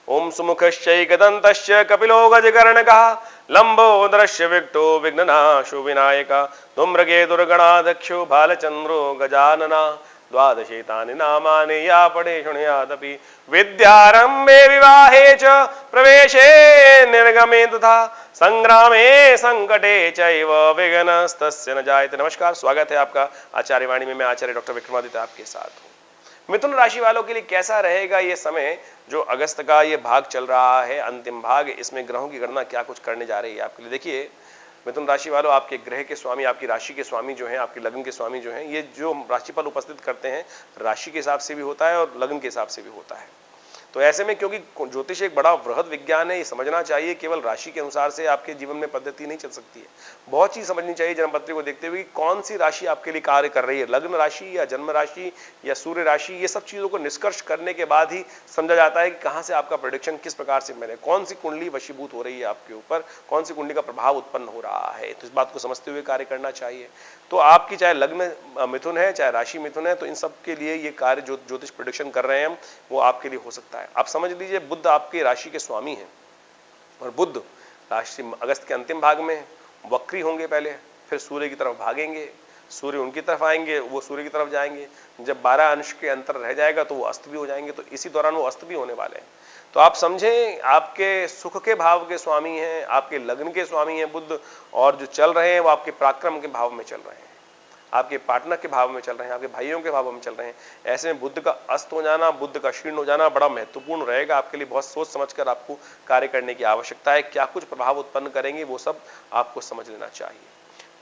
ओम सुमुखश्चैकदन्तश्च कपिलो गजकर्णकः लंबोदरस्य Victo विघ्ननाशो विनायकः धूम्रकेतुर्गणाध्यक्षो बालचंद्रो Gajanana द्वादशेतानि नामानि या पठे शृणुयादपि विद्यारंभे विवाहे च प्रवेशे निर्गमे तथा संग्रामे संकटे चैव विघ्नस्तस्य न जायते। नमस्कार, स्वागत है आपका आचार्य वाणी में। मैं आचार्य डॉक्टर विक्रमादित्य आपके साथ हूँ। मिथुन राशि वालों के लिए कैसा रहेगा ये समय, जो अगस्त का ये भाग चल रहा है, अंतिम भाग, इसमें ग्रहों की गणना क्या कुछ करने जा रही है आपके लिए। देखिए मिथुन राशि वालों, आपके ग्रह के स्वामी, आपकी राशि के स्वामी जो हैं, आपके लग्न के स्वामी जो हैं, ये जो राशिफल उपस्थित करते हैं राशि के हिसाब से भी होता है और लग्न के हिसाब से भी होता है। तो ऐसे में क्योंकि ज्योतिष एक बड़ा वृहद विज्ञान है, ये समझना चाहिए केवल राशि के अनुसार से आपके जीवन में पद्धति नहीं चल सकती है। बहुत चीज समझनी चाहिए जन्मपत्री को देखते हुए कि कौन सी राशि आपके लिए कार्य कर रही है, लग्न राशि या जन्म राशि या सूर्य राशि। ये सब चीजों को निष्कर्ष करने के बाद ही समझा जाता है कि कहां से आपका प्रेडिक्शन किस प्रकार से बने, कौन सी कुंडली वशीभूत हो रही है आपके ऊपर, कौन सी कुंडली का प्रभाव उत्पन्न हो रहा है। तो इस बात को समझते हुए कार्य करना चाहिए। तो आपकी चाहे लग्न मिथुन है, चाहे राशि मिथुन है, तो इन सब के लिए ये कार्य जो ज्योतिष प्रेडिक्शन कर रहे हैं हम, वो आपके लिए हो सकता है। आप समझ लीजिए बुध आपकी राशि के स्वामी हैं और बुध राशि अगस्त के अंतिम भाग में वक्री होंगे पहले, फिर सूर्य की तरफ भागेंगे, सूर्य उनकी तरफ आएंगे, वो सूर्य की तरफ जाएंगे। जब 12 अंश के अंतर रह जाएगा तो वो अस्त भी हो जाएंगे। तो इसी दौरान वो अस्त भी होने वाले हैं। तो आप समझें, आपके सुख के भाव के स्वामी हैं, आपके लग्न के स्वामी हैं बुध, और जो चल रहे हैं वो आपके पराक्रम के भाव में चल रहे हैं, आपके पार्टनर के भाव में चल रहे हैं, आपके भाइयों के भाव में चल रहे हैं। ऐसे में बुध का अस्त हो जाना, बुध का क्षीण हो जाना बड़ा महत्वपूर्ण रहेगा आपके लिए। बहुत सोच समझकर आपको कार्य करने की आवश्यकता है। क्या कुछ प्रभाव उत्पन्न करेंगे वो सब आपको समझ लेना चाहिए।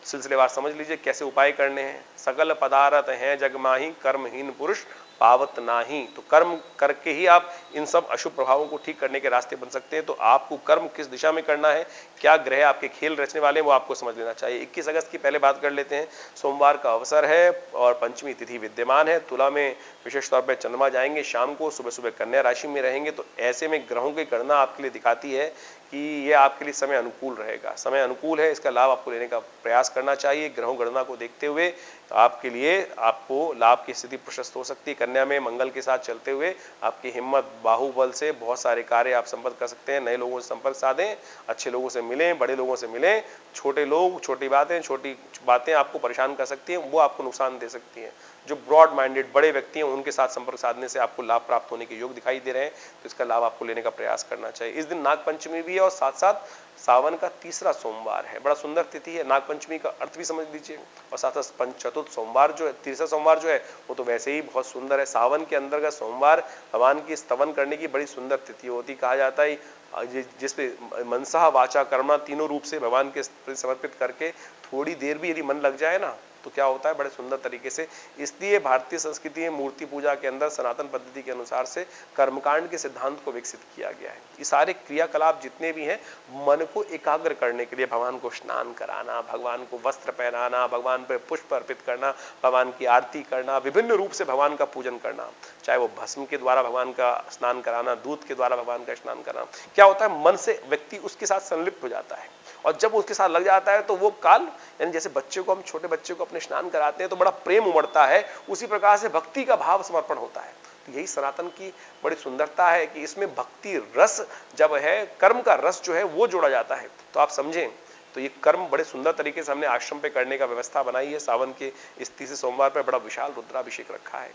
सिलसिलेवार समझ लीजिए कैसे उपाय करने हैं। सकल पदार्थ हैं जग माही, कर्महीन पुरुष पावत नाही। तो कर्म करके ही आप इन सब अशुभ प्रभावों को ठीक करने के रास्ते बन सकते हैं। तो आपको कर्म किस दिशा में करना है, क्या ग्रह आपके खेल रचने वाले हैं, वो आपको समझ लेना चाहिए। 21 अगस्त की पहले बात कर लेते हैं। सोमवार का अवसर है और पंचमी तिथि विद्यमान है। तुला में विशेष तौर पर चंद्रमा जाएंगे शाम को, सुबह सुबह कन्या राशि में रहेंगे। तो ऐसे में ग्रहों की गणना आपके लिए दिखाती है कि ये आपके लिए समय अनुकूल रहेगा। समय अनुकूल है, इसका लाभ आपको लेने का प्रयास करना चाहिए। ग्रहों गणना को देखते हुए आपके लिए आपको लाभ की स्थिति प्रशस्त हो सकती है। कन्या में मंगल के साथ चलते हुए आपकी हिम्मत, बाहुबल से बहुत सारे कार्य आप संपर्क कर सकते हैं। नए लोगों से संपर्क साधें, अच्छे लोगों से मिलें, बड़े लोगों से मिलें। छोटे लोग, छोटी बातें आपको परेशान कर सकती हैं, वो आपको नुकसान दे सकती हैं। जो ब्रॉड माइंडेड बड़े व्यक्ति हैं उनके साथ संपर्क साधने से आपको लाभ प्राप्त होने के योग दिखाई दे रहे हैं। तो इसका लाभ आपको लेने का प्रयास करना चाहिए। इस दिन नागपंचमी भी है और साथ साथ सावन का तीसरा सोमवार है। बड़ा सुंदर तिथि है। नागपंचमी का अर्थ भी समझ लीजिए और साथ साथ पंचचतुर्थ सोमवार जो है, तीसरा सोमवार जो है, वो तो वैसे ही बहुत सुंदर है। सावन के अंदर का सोमवार भगवान की स्तवन करने की बड़ी सुंदर तिथि होती। कहा जाता है जिसपे मनसा वाचा कर्मा तीनों रूप से भगवान के समर्पित करके थोड़ी देर भी यदि मन लग जाए ना, तो क्या होता है बड़े सुंदर तरीके से। इसलिए भारतीय संस्कृति में मूर्ति पूजा के अंदर सनातन पद्धति के अनुसार से कर्मकांड के सिद्धांत को विकसित किया गया है। ये सारे क्रियाकलाप जितने भी हैं मन को एकाग्र करने के लिए, भगवान को स्नान कराना, भगवान को वस्त्र पहनाना, भगवान पर पुष्प अर्पित करना, भगवान की आरती करना, विभिन्न रूप से भगवान का पूजन करना, चाहे वो भस्म के द्वारा भगवान का स्नान कराना, दूध के द्वारा भगवान का स्नान कराना। क्या होता है, मन से व्यक्ति उसके साथ संलिप्त हो जाता है और जब उसके साथ लग जाता है तो वो काल, यानी जैसे बच्चे को, हम छोटे बच्चे को अपने स्नान कराते हैं तो बड़ा प्रेम उमड़ता है, उसी प्रकार से भक्ति का भाव समर्पण होता है। तो यही सनातन की बड़ी सुंदरता है कि इसमें भक्ति रस जब है, कर्म का रस जो है वो जोड़ा जाता है। तो आप समझें, तो ये कर्म बड़े सुंदर तरीके से हमने आश्रम पे करने का व्यवस्था बनाई है। सावन के इस तीसरे सोमवार पर बड़ा विशाल रुद्राभिषेक रखा है।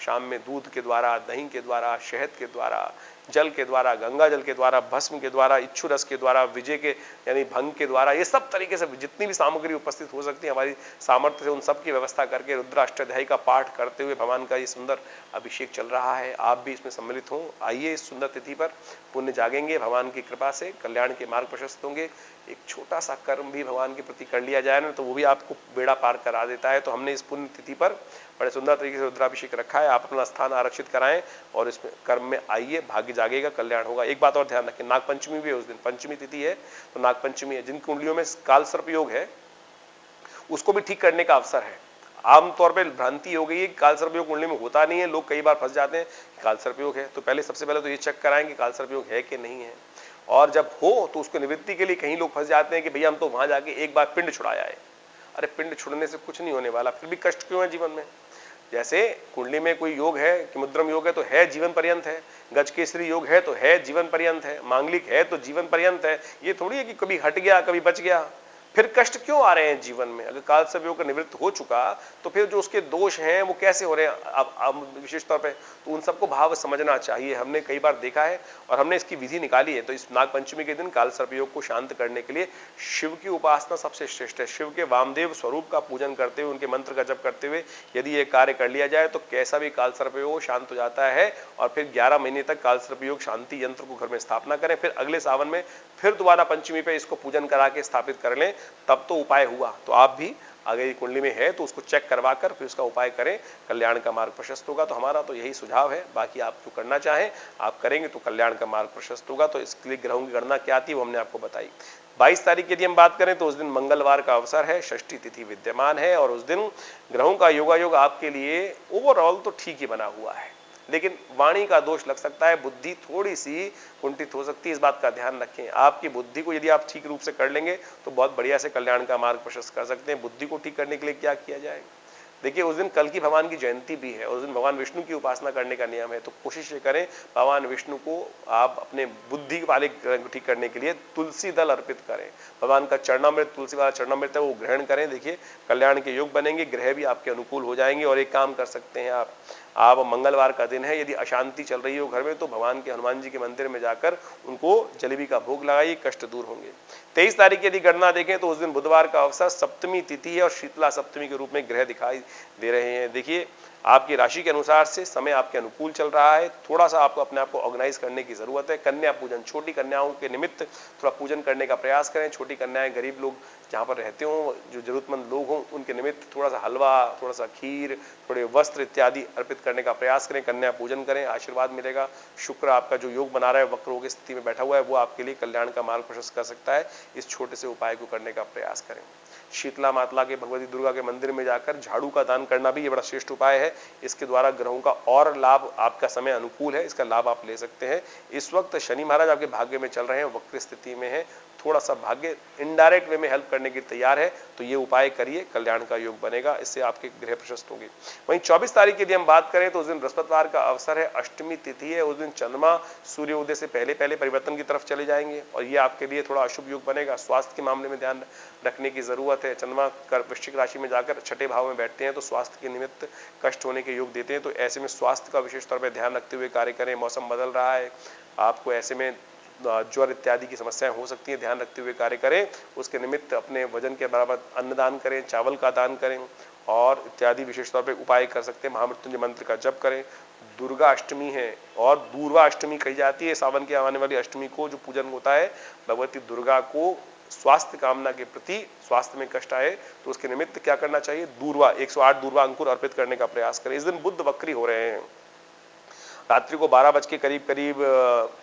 शाम में दूध के द्वारा, दही के द्वारा, शहद के द्वारा, जल के द्वारा, गंगा जल के द्वारा, भस्म के द्वारा, इच्छु रस के द्वारा, विजय के यानी भंग के द्वारा, ये सब तरीके से जितनी भी सामग्री उपस्थित हो सकती है हमारी सामर्थ्य से, उन सब की व्यवस्था करके रुद्राष्टध्यायी का पाठ करते हुए भगवान का ये सुंदर अभिषेक चल रहा है। आप भी इसमें सम्मिलित हों। आइए इस सुंदर तिथि पर पुण्य जागेंगे, भगवान की कृपा से कल्याण के मार्ग प्रशस्त होंगे। एक छोटा सा कर्म भी भगवान के प्रति कर लिया जाए ना, तो वो भी आपको बेड़ा पार करा देता है। तो हमने इस पुण्य तिथि पर बड़े सुंदर तरीके से रुद्राभिषेक रखा है। आप अपना स्थान आरक्षित कराएं और इसमें कर्म में आइए, भाग्य जागेगा, कल्याण होगा। एक बात और ध्यान रखें, नागपंचमी भी है उस दिन, पंचमी तिथि है तो नागपंचमी है। जिन कुंडलियों में काल सर्प योग है उसको भी ठीक करने का अवसर है। आमतौर पर भ्रांति हो गई है कि काल सर्प योग कुंडली में होता नहीं है। लोग कई बार फंस जाते हैं काल सर्प योग है। तो पहले सबसे पहले तो ये चेक कराएं कि काल सर्प योग है कि नहीं है, और जब हो तो उसको निवृत्ति के लिए कहीं लोग फंस जाते हैं कि भैया हम तो वहां जाके एक बार पिंड छुड़ाया है। अरे पिंड छुड़ने से कुछ नहीं होने वाला, फिर भी कष्ट क्यों है जीवन में। जैसे कुंडली में कोई योग है कि मुद्रम योग है तो है जीवन पर्यंत है, गज केसरी योग है तो है जीवन पर्यंत है, मांगलिक है तो जीवन पर्यंत है। ये थोड़ी है कि कभी हट गया कभी बच गया। फिर कष्ट क्यों आ रहे हैं जीवन में? अगर काल सर्प योग का निवृत्त हो चुका तो फिर जो उसके दोष हैं वो कैसे हो रहे हैं अब विशेष तौर पे, तो उन सबको भाव समझना चाहिए। हमने कई बार देखा है और हमने इसकी विधि निकाली है। तो इस नाग पंचमी के दिन काल सर्प योग को शांत करने के लिए शिव की उपासना सबसे श्रेष्ठ है। शिव के वामदेव स्वरूप का पूजन करते हुए, उनके मंत्र का जप करते हुए यदि ये कार्य कर लिया जाए तो कैसा भी काल सर्प योग शांत हो जाता है। और फिर 11 महीने तक काल सर्प योग शांति यंत्र को घर में स्थापना करें, फिर अगले सावन में फिर दोबारा पंचमी पे इसको पूजन करा के स्थापित कर लें, तब तो उपाय हुआ। तो आप भी अगर ये कुंडली में है तो उसको चेक करवा कर फिर उसका उपाय करें, कल्याण का मार्ग प्रशस्त होगा। तो हमारा तो यही सुझाव है, बाकी आप जो करना चाहें आप करेंगे तो कल्याण का मार्ग प्रशस्त होगा। तो इसके लिए ग्रहों की गणना क्या आती है वो हमने आपको बताई। 22 तारीख की यदि हम बात करें तो उस दिन मंगलवार का अवसर है, षष्ठी तिथि विद्यमान है और उस दिन ग्रहों का योगायोग आपके लिए ओवरऑल तो ठीक ही बना हुआ है, लेकिन वाणी का दोष लग सकता है, बुद्धि थोड़ी सी कुंठित हो सकती है। इस बात का ध्यान रखें। आपकी बुद्धि को यदि आप ठीक रूप से कर लेंगे तो बहुत बढ़िया से कल्याण का मार्ग प्रशस्त कर सकते हैं। बुद्धि को ठीक करने के लिए क्या किया जाए? देखिए उस दिन कल की भगवान की जयंती भी है, उस दिन भगवान विष्णु की उपासना करने का नियम है। तो कोशिश ये करें भगवान विष्णु को आप अपने बुद्धि वाले ठीक करने के लिए तुलसी दल अर्पित करें। भगवान का चरणामृत, तुलसी वाला चरणामृत है वो ग्रहण करें। देखिए कल्याण के योग बनेंगे, ग्रह भी आपके अनुकूल हो जाएंगे। और एक काम कर सकते हैं आप मंगलवार का दिन है, यदि अशांति चल रही हो घर में तो भगवान के हनुमान जी के मंदिर में जाकर उनको जलेबी का भोग लगाइए, कष्ट दूर होंगे। 23 तारीख की यदि गणना देखें तो उस दिन बुधवार का अवसर, सप्तमी तिथि है और शीतला सप्तमी के रूप में ग्रह दिखाई दे रहे हैं। देखिए आपकी राशि के अनुसार से समय आपके अनुकूल चल रहा है, थोड़ा सा आपको अपने आप को ऑर्गेनाइज करने की जरूरत है। कन्या पूजन, छोटी कन्याओं के निमित्त थोड़ा पूजन करने का प्रयास करें। छोटी कन्याएं, गरीब लोग जहाँ पर रहते हो, जो जरूरतमंद लोग हों, उनके निमित्त थोड़ा सा हलवा, थोड़ा सा खीर, थोड़े वस्त्र इत्यादि अर्पित करने का प्रयास करें। कन्या पूजन करें, आशीर्वाद मिलेगा। शुक्र आपका जो योग बना रहा है, वक्र की स्थिति में बैठा हुआ है, वो आपके लिए कल्याण का मार्ग प्रशस्त कर सकता है। इस छोटे से उपाय को करने का प्रयास करें। शीतला माता के, भगवती दुर्गा के मंदिर में जाकर झाड़ू का दान करना भी ये बड़ा श्रेष्ठ उपाय है। इसके द्वारा ग्रहों का और लाभ, आपका समय अनुकूल है, इसका लाभ आप ले सकते हैं। इस वक्त शनि महाराज आपके भाग्य में चल रहे हैं, वक्र स्थिति में है, थोड़ा सा भाग्य इनडायरेक्ट वे में हेल्प करने की तैयार है। तो ये उपाय करिए, कल्याण का योग बनेगा, इससे आपके ग्रह प्रशस्त होंगे। वहीं 24 तारीख की यदि हम बात करें तो उस दिन बृहस्पतिवार का अवसर है, अष्टमी तिथि है। उस दिन चंद्रमा सूर्य उदय से पहले पहले परिवर्तन की तरफ चले जाएंगे और ये आपके लिए थोड़ा अशुभ योग बनेगा। स्वास्थ्य के मामले में ध्यान रखने की जरूरत है। चंद्रमा वृश्चिक राशि में जाकर छठे भाव में बैठते हैं तो स्वास्थ्य के निमित्त कष्ट होने के योग देते हैं। तो ऐसे में स्वास्थ्य का विशेष तौर पर ध्यान रखते हुए कार्य करें। मौसम बदल रहा है, आपको ऐसे में ज्वर इत्यादि की समस्याएं हो सकती हैं, ध्यान रखते हुए कार्य करें। उसके निमित्त अपने वजन के बराबर अन्न दान करें, चावल का दान करें और इत्यादि विशेष तौर पर उपाय कर सकते हैं। महामृत्युंजय मंत्र का जप करें। दुर्गा अष्टमी है और दूर्वा अष्टमी कही जाती है। सावन की आने वाली अष्टमी को जो पूजन होता है भगवती दुर्गा को स्वास्थ्य कामना के प्रति, स्वास्थ्य में कष्ट आए तो उसके निमित्त क्या करना चाहिए? दूर्वा 108 दूर्वा अंकुर अर्पित करने का प्रयास करें। इस दिन बुध वक्री हो रहे हैं। रात्रि को 12 बज के करीब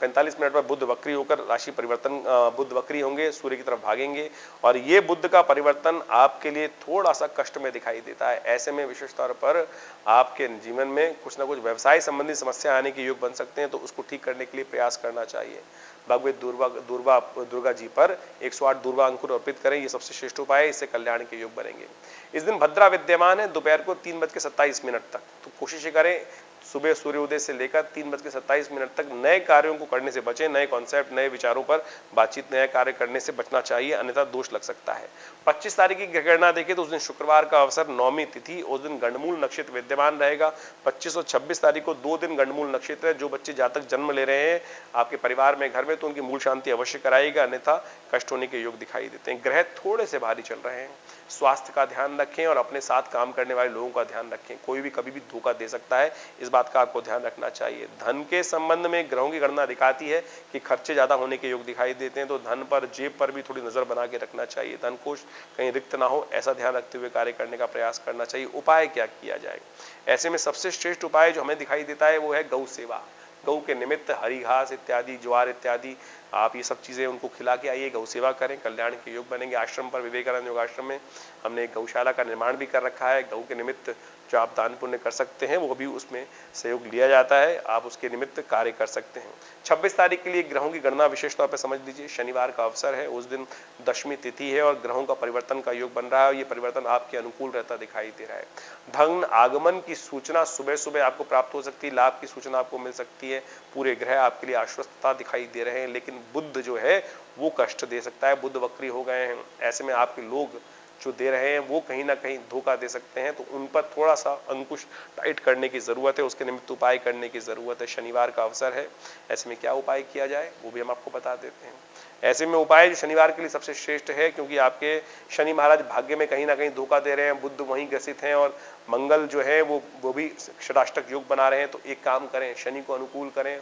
45 मिनट पर बुध वक्री होकर राशि परिवर्तन, बुध वक्री होंगे, सूर्य की तरफ भागेंगे और ये बुध का परिवर्तन आपके लिए थोड़ा सा कष्ट में दिखाई देता है। ऐसे में विशेष तौर पर आपके जीवन में कुछ ना कुछ व्यवसाय संबंधी समस्या आने के योग बन सकते हैं, तो उसको ठीक करने के लिए प्रयास करना चाहिए। भगवत दुर्गा जी पर 108 दुर्वा अंकुर अर्पित करें, ये सबसे श्रेष्ठ उपाय है, इससे कल्याण के योग बनेंगे। इस दिन भद्रा विद्यमान है दोपहर को 3:27 तक, तो कोशिश करें सुबह सूर्योदय से लेकर 3:27 तक नए कार्यों को करने से बचें। नए कॉन्सेप्ट, नए विचारों पर बातचीत, नए कार्य करने से बचना चाहिए, अन्यथा दोष लग सकता है। 25 तारीख की गणना देखें तो उस दिन शुक्रवार का अवसर, नौमी तिथि, उस दिन गंडमूल नक्षत्र विद्यमान रहेगा। 25 और 26 तारीख को 2 दिन गंडमूल नक्षत्र है। जो बच्चे जातक जन्म ले रहे हैं आपके परिवार में, घर में, तो उनकी मूल शांति अवश्य कराएगा, अन्यथा कष्ट होने के योग दिखाई देते हैं। ग्रह थोड़े से भारी चल रहे हैं, स्वास्थ्य का ध्यान रखें और अपने साथ काम करने वाले लोगों का ध्यान रखें। कोई भी कभी भी धोखा दे सकता है, इस बात का आपको ध्यान रखना चाहिए। धन के संबंध में ग्रहों की गणना दिखाती है कि खर्चे ज्यादा होने के योग दिखाई देते हैं, तो धन पर, जेब पर भी थोड़ी नजर बना के रखना चाहिए। धन कोष कहीं रिक्त ना हो, ऐसा ध्यान रखते हुए कार्य करने का प्रयास करना चाहिए। उपाय क्या किया जाए? ऐसे में सबसे श्रेष्ठ उपाय जो हमें दिखाई देता है वो है गौ सेवा। गौ के निमित्त हरी घास इत्यादि, ज्वार इत्यादि, आप ये सब चीजें उनको खिला के आइए, गौ सेवा करें, कल्याण के योग बनेंगे। आश्रम पर, विवेकानंद योगाश्रम में हमने एक गौशाला का निर्माण भी कर रखा है। गौ के निमित्त जो आप दान पुण्य कर सकते हैं वो भी उसमें सहयोग लिया जाता है, आप उसके निमित्त कार्य कर सकते हैं। 26 तारीख के लिए ग्रहों की गणना विशेष तौर पर समझ लीजिए। शनिवार का अवसर है, उस दिन दशमी तिथि है और ग्रहों का परिवर्तन का योग बन रहा है और ये परिवर्तन आपके अनुकूल रहता दिखाई दे रहा है। धन आगमन की सूचना सुबह सुबह आपको प्राप्त हो सकती है, लाभ की सूचना आपको मिल सकती है, पूरे ग्रह आपके लिए आश्वस्तता दिखाई दे रहे हैं। लेकिन बुध जो है वो कष्ट दे सकता है, बुध वक्री हो गए हैं, ऐसे में आपके लोग जो दे रहे हैं वो कहीं ना कहीं धोखा दे सकते हैं, तो उन पर थोड़ा सा अंकुश टाइट करने की जरूरत है, उसके निमित्त उपाय करने की जरूरत है। शनिवार का अवसर है, ऐसे में क्या उपाय किया जाए वो भी हम आपको बता देते हैं। ऐसे में उपाय जो शनिवार के लिए सबसे श्रेष्ठ है, क्योंकि आपके शनि महाराज भाग्य में कहीं ना कहीं धोखा दे रहे हैं, बुध वहीं ग्रसित हैं और मंगल जो है वो भी षडाष्टक योग बना रहे हैं। तो एक काम करें, शनि को अनुकूल करें।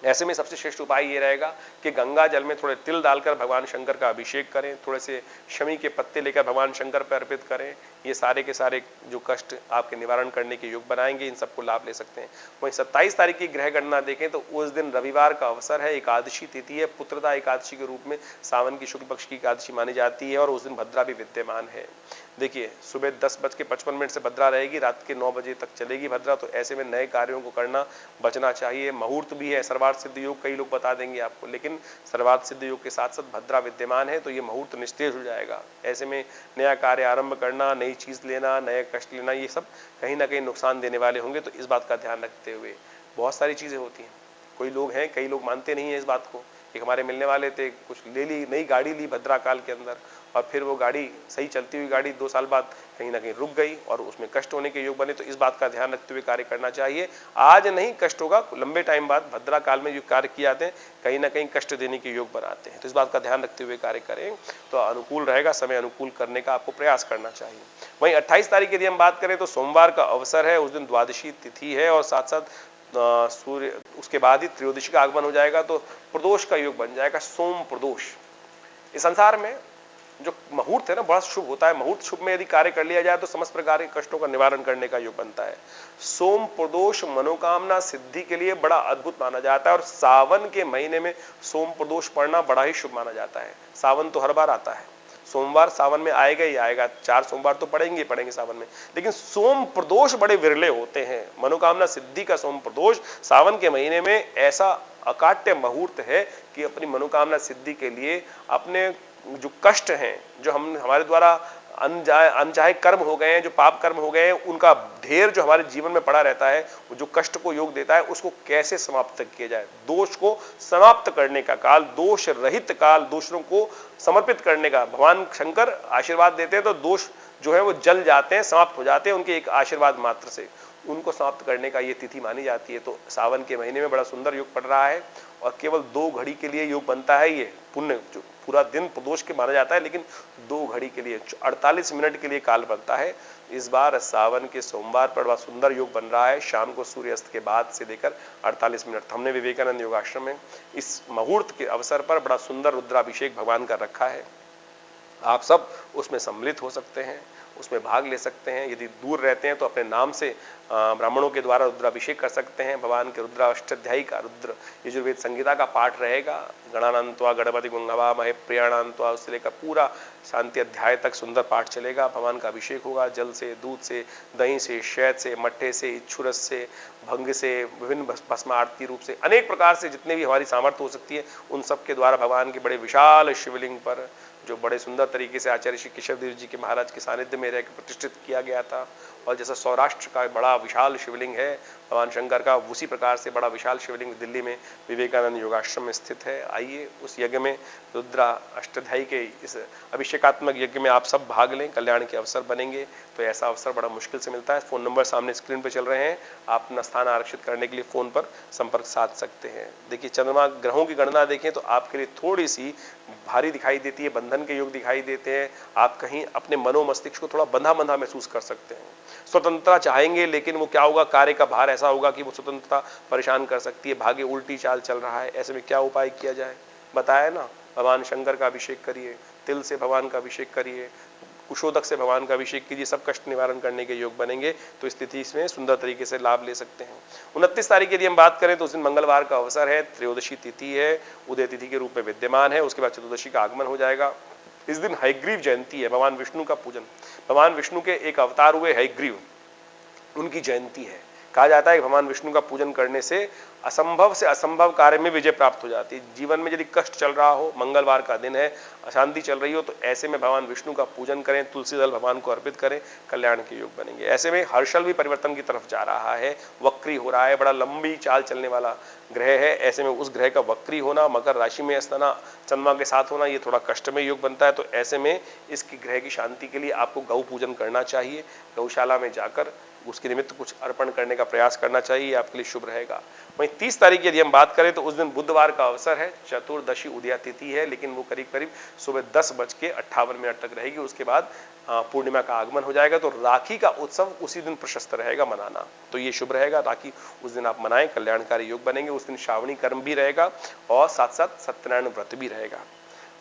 ऐसे में सबसे श्रेष्ठ उपाय ये रहेगा कि गंगा जल में थोड़े तिल डालकर भगवान शंकर का अभिषेक करें, थोड़े से शमी के पत्ते लेकर भगवान शंकर पर अर्पित करें। ये सारे के सारे जो कष्ट आपके निवारण करने के योग बनाएंगे, इन सबको लाभ ले सकते हैं। वहीं 27 तारीख की ग्रह गणना देखें तो उस दिन रविवार का अवसर है, एकादशी तिथि है, पुत्रदा एकादशी के रूप में सावन की शुक्ल पक्ष की एकादशी मानी जाती है और उस दिन भद्रा भी विद्यमान है। देखिए सुबह 10:55 से भद्रा रहेगी, रात के 9 बजे तक चलेगी भद्रा। तो ऐसे में नए कार्यों को करना बचना चाहिए। मुहूर्त भी है, सर्वार्थ सिद्ध योग कई लोग बता देंगे आपको, लेकिन सर्वार्थ सिद्ध योग के साथ साथ भद्रा विद्यमान है तो ये मुहूर्त निस्तेज हो जाएगा। ऐसे में नया कार्य आरंभ करना, नई चीज लेना, नए कष्ट लेना, ये सब कहीं ना कहीं नुकसान देने वाले होंगे। तो इस बात का ध्यान रखते हुए बहुत सारी चीजें होती हैं। कोई लोग हैं, कई लोग मानते नहीं है इस बात को। एक हमारे मिलने वाले थे, कुछ ले ली, नई गाड़ी ली भद्रा काल के अंदर और फिर वो गाड़ी, सही चलती हुई गाड़ी 2 साल बाद कहीं ना कहीं रुक गई और उसमें कष्ट होने के योग बने। तो इस बात का ध्यान रखते हुए कार्य करना चाहिए। आज नहीं कष्ट होगा, लंबे टाइम बाद भद्रा काल में जो कार्य किए जाते हैं कहीं ना कहीं कष्ट देने के योग बनाते हैं। तो इस बात का ध्यान रखते हुए कार्य करें तो अनुकूल रहेगा, समय अनुकूल करने का आपको प्रयास करना चाहिए। वहीं 28 तारीख यदि हम बात करें तो सोमवार का अवसर है, उस दिन द्वादशी तिथि है और साथ साथ सूर्य, उसके बाद ही त्रयोदशी का आगमन हो जाएगा तो प्रदोष का योग बन जाएगा, सोम प्रदोष। इस संसार में जो मुहूर्त है ना बड़ा शुभ होता है। मुहूर्त शुभ में यदि कार्य कर लिया जाए तो समस्त प्रकार के कष्टों का निवारण करने का योग बनता है। सोम प्रदोष मनोकामना सिद्धि के लिए बड़ा अद्भुत माना जाता है और सावन के महीने में सोम प्रदोष पढ़ना बड़ा ही शुभ माना जाता है। सावन तो हर बार आता है, सोमवार सावन में आएगा ही आएगा, 4 सोमवार तो पड़ेंगे पड़ेंगे सावन में, लेकिन सोम प्रदोष बड़े विरले होते हैं। मनोकामना सिद्धि का सोम प्रदोष सावन के महीने में ऐसा अकाट्य मुहूर्त है कि अपनी मनोकामना सिद्धि के लिए अपने जो कष्ट हैं, जो हमारे द्वारा अनचाहे कर्म हो गए हैं, जो पाप कर्म हो गए हैं, उनका ढेर जो हमारे जीवन में पड़ा रहता है, जो कष्ट को योग देता है, उसको कैसे समाप्त किया जाए। दोष को समाप्त करने का काल, दोष रहित काल, दोषों को समर्पित करने का भगवान शंकर आशीर्वाद देते हैं तो दोष जो है वो जल जाते हैं, समाप्त हो जाते हैं उनके एक आशीर्वाद मात्र से। उनको समाप्त करने का ये तिथि मानी जाती है। तो सावन के महीने में बड़ा सुंदर योग पड़ रहा है और केवल 2 घड़ी के लिए योग बनता है। ये पुण्य जो पूरा दिन प्रदोष के माना जाता है, लेकिन 2 घड़ी के लिए 48 मिनट के लिए काल बनता है। इस बार सावन के सोमवार पर बड़ा सुंदर योग बन रहा है, शाम को सूर्यास्त के बाद से लेकर 48 मिनट। हमने विवेकानंद योगाश्रम में इस मुहूर्त के अवसर पर बड़ा सुंदर रुद्राभिषेक भगवान का रखा है। आप सब उसमें सम्मिलित हो सकते हैं, उसमें भाग ले सकते हैं। यदि दूर रहते हैं तो अपने नाम से ब्राह्मणों के द्वारा रुद्राभिषेक कर सकते हैं। भगवान के रुद्राष्टाध्यायी का रुद्र यजुर्वेद संहिता का पाठ रहेगा। गणानान्त्वा गणपति गुंगवा महे प्रियाणान्त्वा, उससे लेकर पूरा शांति अध्याय तक सुंदर पाठ चलेगा। भगवान का अभिषेक होगा जल से, दूध से, दही से, शहद से, मट्ठे से, इच्छुरस से, भंग से, विभिन्न भस्म आरती रूप से, अनेक प्रकार से जितने भी हमारी सामर्थ्य हो सकती है उन सब के द्वारा भगवान के बड़े विशाल शिवलिंग पर, जो बड़े सुंदर तरीके से आचार्य श्री केशवदेव जी के महाराज के सानिध्य में रहकर प्रतिष्ठित किया गया था। और जैसा सौराष्ट्र का बड़ा विशाल शिवलिंग है भगवान शंकर का, उसी प्रकार से बड़ा विशाल शिवलिंग दिल्ली में विवेकानंद योगाश्रम में स्थित है। आइए उस यज्ञ में, रुद्रा अष्टाध्यायी के इस अभिषेकात्मक यज्ञ में आप सब भाग लें, कल्याण के अवसर बनेंगे। तो ऐसा अवसर बड़ा मुश्किल से मिलता है। फोन नंबर सामने स्क्रीन पर चल रहे हैं, आप अपना स्थान आरक्षित करने के लिए फोन पर संपर्क साध सकते हैं। देखिए चंद्रमा ग्रहों की गणना देखें तो आपके लिए थोड़ी सी भारी दिखाई देती है, बंधन के योग दिखाई देते हैं। आप कहीं अपने मनो मस्तिष्क को थोड़ा बंधा बंधा महसूस कर सकते हैं। स्वतंत्रता चाहेंगे लेकिन वो क्या होगा, कार्य का भार ऐसा होगा कि वो स्वतंत्रता परेशान कर सकती है। भाग्य उल्टी चाल चल रहा है, ऐसे में क्या उपाय किया जाए बताया ना। भगवान शंकर का अभिषेक करिए, तिल से भगवान का अभिषेक करिए, कुशोदक से भगवान का अभिषेक कीजिए, सब कष्ट निवारण करने के योग बनेंगे। तो इस तिथि इसमें सुंदर तरीके से लाभ ले सकते हैं। 29 तारीख यदि हम बात करें तो उस दिन मंगलवार का अवसर है, त्रयोदशी तिथि है, उदय तिथि के रूप में विद्यमान है। उसके बाद चतुर्दशी का आगमन हो जाएगा। इस दिन हयग्रीव जयंती है, भगवान विष्णु का पूजन। भगवान विष्णु के एक अवतार हुए हयग्रीव, उनकी जयंती है। कहा जाता है कि भगवान विष्णु का पूजन करने से असंभव से असंभव कार्य में विजय प्राप्त हो जाती है। जीवन में यदि कष्ट चल रहा हो, मंगलवार का दिन है, अशांति चल रही हो, तो ऐसे में भगवान विष्णु का पूजन करें, तुलसी दल भगवान को अर्पित करें, कल्याण के योग बनेंगे। ऐसे में हर्षल भी परिवर्तन की तरफ जा रहा है, वक्री हो रहा है, बड़ा लंबी चाल चलने वाला ग्रह है। ऐसे में उस ग्रह का वक्री होना, मकर राशि में स्थित चंद्रमा के साथ होना, ये थोड़ा कष्टमय योग बनता है। तो ऐसे में इसकी ग्रह की शांति के लिए आपको गौ पूजन करना चाहिए। गौशाला में जाकर उसके निमित्त कुछ अर्पण करने का प्रयास करना चाहिए, आपके लिए शुभ रहेगा। वहीं 30 तारीख की यदि हम बात करें तो उस दिन बुधवार का अवसर है, चतुर्दशी उदया तिथि है, लेकिन वो करीब करीब सुबह 10:58 तक रहेगी। उसके बाद पूर्णिमा का आगमन हो जाएगा। तो राखी का उत्सव उसी दिन प्रशस्त रहेगा मनाना, तो ये शुभ रहेगा। राखी उस दिन आप मनाएं, कल्याणकारी योग बनेंगे। उस दिन श्रावणी कर्म भी रहेगा और साथ साथ सत्यनारायण व्रत भी रहेगा।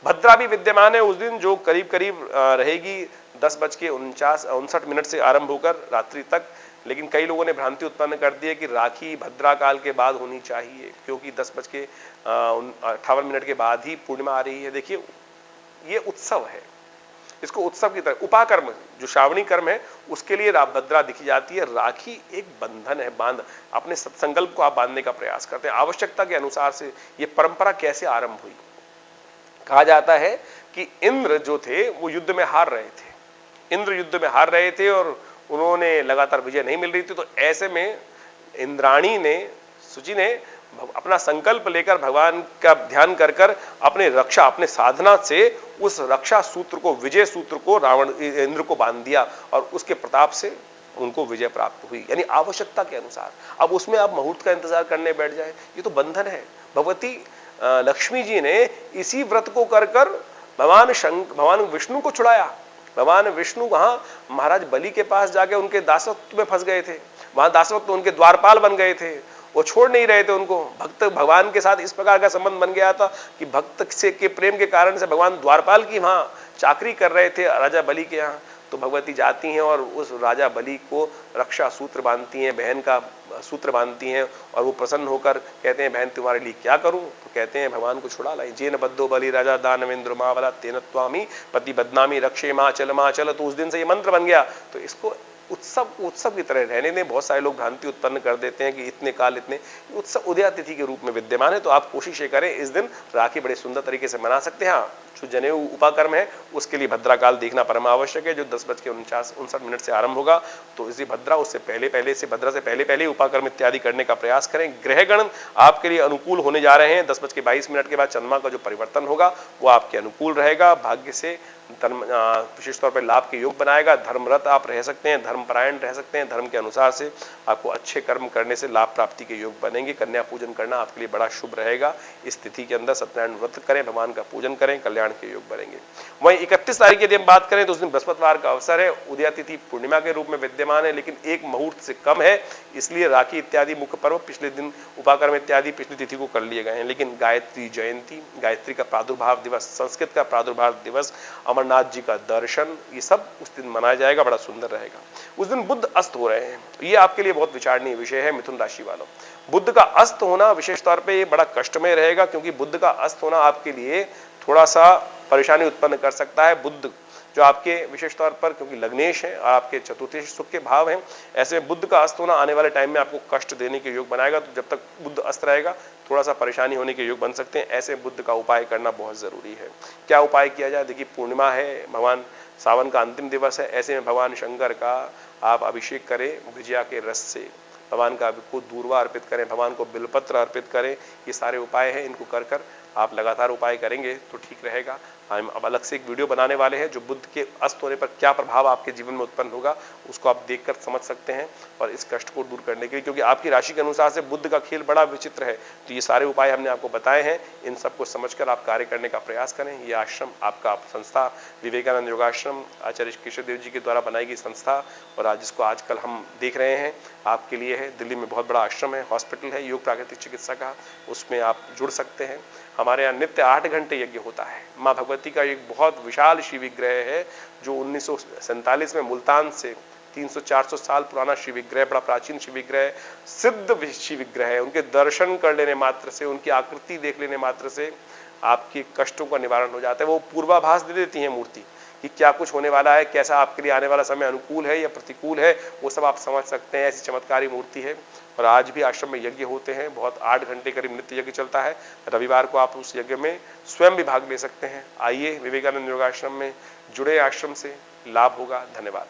भद्रा भी विद्यमान है उस दिन, जो करीब करीब रहेगी 10:59 से आरंभ होकर रात्रि तक। लेकिन कई लोगों ने भ्रांति उत्पन्न कर दी है कि राखी भद्रा काल के बाद होनी चाहिए, क्योंकि 10:58 के बाद ही पूर्णिमा आ रही है। देखिए, ये उत्सव है, इसको उत्सव की तरह उपाकर्म, जो श्रावणी कर्म है उसके लिए भद्रा दिखी जाती है। राखी एक बंधन है, बांध अपने सत्संकल्प को आप बांधने का प्रयास करते हैं। आवश्यकता के अनुसार से ये परंपरा कैसे आरंभ हुई? कहा जाता है कि इंद्र जो थे वो युद्ध में हार रहे थे। इंद्र युद्ध में हार रहे थे और उन्होंने लगातार विजय नहीं मिल रही थी। तो ऐसे में इंद्राणी ने, शुचि ने अपना संकल्प लेकर भगवान का ध्यान कर कर अपने रक्षा, अपने साधना से उस रक्षा सूत्र को, विजय सूत्र को रावण इंद्र को बांध दिया और उसके प्रताप से उनको विजय प्राप्त हुई। यानी आवश्यकता के अनुसार। अब उसमें आप मुहूर्त का इंतजार करने बैठ जाए, ये तो बंधन है। भगवती लक्ष्मी जी ने इसी व्रत को कर कर भगवान विष्णु को छुड़ाया। भगवान विष्णु वहां महाराज बलि के पास जाके उनके दासत्व में फंस गए थे। वहां दासत्व, उनके द्वारपाल बन गए थे, वो छोड़ नहीं रहे थे उनको। भक्त भगवान के साथ इस प्रकार का संबंध बन गया था कि भक्त से के प्रेम के कारण से भगवान द्वारपाल की वहां चाकरी कर रहे थे राजा बलि के यहाँ। तो भगवती जाती हैं और उस राजा बलि को रक्षा सूत्र बांधती हैं, बहन का सूत्र बांधती हैं, और वो प्रसन्न होकर कहते हैं, बहन तुम्हारे लिए क्या करूं? तो कहते हैं, भगवान को छुड़ा लाई। जेन बद्धो बलि राजा दानवेंद्र मावला तेन त्वामी पति बदनामी रक्षे माचल माचल। तो उस दिन से ये मंत्र बन गया। तो इसको उत्सव की तरह रहने दें। बहुत सारे लोग भ्रांति उत्पन्न कर देते हैं कि इतने काल, इतने उत्सव उदया तिथि के रूप में विद्यमान है। तो आप कोशिश ये करें, इस दिन राखी बड़े सुंदर तरीके से मना सकते हैं। हाँ, जो जनेऊ उपाकर्म है उसके लिए भद्रा काल देखना परम आवश्यक है, जो 10:59 से आरंभ होगा। तो इसी भद्रा उससे भद्रा से पहले उपाकर्म इत्यादि करने का प्रयास करें। ग्रहगण आपके लिए अनुकूल होने जा रहे हैं। 10:22 के बाद चंद्रमा का जो परिवर्तन होगा वो आपके अनुकूल रहेगा। भाग्य से विशेष तौर पर लाभ के योग बनाएगा। धर्मरत आप रह सकते हैं, धर्मपरायण रह सकते हैं। धर्म के अनुसार से आपको अच्छे कर्म करने से लाभ प्राप्ति के योग बनेंगे। कन्या पूजन करना आपके लिए बड़ा शुभ रहेगा। इस तिथि के अंदर सत्यनारायण व्रत करें, भगवान का पूजन करें, कल्याण के योग बनेंगे। वहीं 31 तारीख की यदि हम बात करें तो उस दिन बृहस्पतिवार का अवसर है। उदया तिथि पूर्णिमा के रूप में विद्यमान है, लेकिन एक मुहूर्त से कम है, इसलिए राखी इत्यादि मुख्य पर्व पिछले दिन, उपाकर्म इत्यादि पिछली तिथि को कर लिए गए हैं। लेकिन गायत्री जयंती, गायत्री का प्रादुर्भाव दिवस, संस्कृत का प्रादुर्भाव दिवस, अमरनाथ जी का दर्शन, ये सब उस दिन मनाया जाएगा, बड़ा सुंदर रहेगा। उस दिन बुध अस्त हो रहे हैं, ये आपके लिए बहुत विचारणीय विषय है मिथुन राशि वालों। बुध का अस्त होना विशेष तौर पे ये बड़ा कष्टमय रहेगा, क्योंकि बुध का अस्त होना आपके लिए थोड़ा सा परेशानी उत्पन्न कर सकता है। बुध जो आपके विशेष तौर पर, क्योंकि लग्नेश है और आपके चतुर्थेश सुख के भाव हैं, ऐसे में बुध का अस्त होना आने वाले टाइम में आपको कष्ट देने के योग बनाएगा। तो जब तक बुध अस्त रहेगा थोड़ा सा परेशानी होने के योग बन सकते हैं। ऐसे बुध का उपाय करना बहुत जरूरी है। क्या उपाय किया जाए? देखिए, पूर्णिमा है, भगवान सावन का अंतिम दिवस है। ऐसे में भगवान शंकर का आप अभिषेक करें विजया के रस से, भगवान का को दूर्वा अर्पित करें, भगवान को बिलपत्र अर्पित करें। ये सारे उपाय हैं, इनको कर कर आप लगातार उपाय करेंगे तो ठीक रहेगा। हम अब अलग से एक वीडियो बनाने वाले हैं जो बुध के अस्त होने पर क्या प्रभाव आपके जीवन में उत्पन्न होगा, उसको आप देखकर समझ सकते हैं और इस कष्ट को दूर करने के लिए, क्योंकि आपकी राशि के अनुसार से बुध का खेल बड़ा विचित्र है। तो ये सारे उपाय हमने आपको बताए हैं, इन सबको समझकर आप कार्य करने का प्रयास करें। ये आश्रम आपका संस्था विवेकानंद योगाश्रम आचार्य केशव देव जी के द्वारा बनाई गई संस्था, और आज जिसको आजकल हम देख रहे हैं आपके लिए है। दिल्ली में बहुत बड़ा आश्रम है, हॉस्पिटल है योग प्राकृतिक चिकित्सा का, उसमें आप जुड़ सकते हैं। हमारे यहाँ नित्य 8 घंटे यज्ञ होता है। माँ भगवती का एक बहुत विशाल शिव विग्रह है जो 1947 में मुल्तान से 300-400 साल पुराना शिव विग्रह, बड़ा प्राचीन शिव विग्रह, सिद्ध शिव विग्रह है। उनके दर्शन कर लेने मात्र से, उनकी आकृति देख लेने मात्र से आपके कष्टों का निवारण हो जाता है। वो पूर्वाभास दे देती है मूर्ति कि क्या कुछ होने वाला है, कैसा आपके लिए आने वाला समय अनुकूल है या प्रतिकूल है, वो सब आप समझ सकते हैं। ऐसी चमत्कारी मूर्ति है। और आज भी आश्रम में यज्ञ होते हैं, बहुत 8 घंटे करीब नित्य यज्ञ चलता है। रविवार को आप उस यज्ञ में स्वयं भी भाग ले सकते हैं। आइए विवेकानंद योगाश्रम में जुड़े, आश्रम से लाभ होगा। धन्यवाद।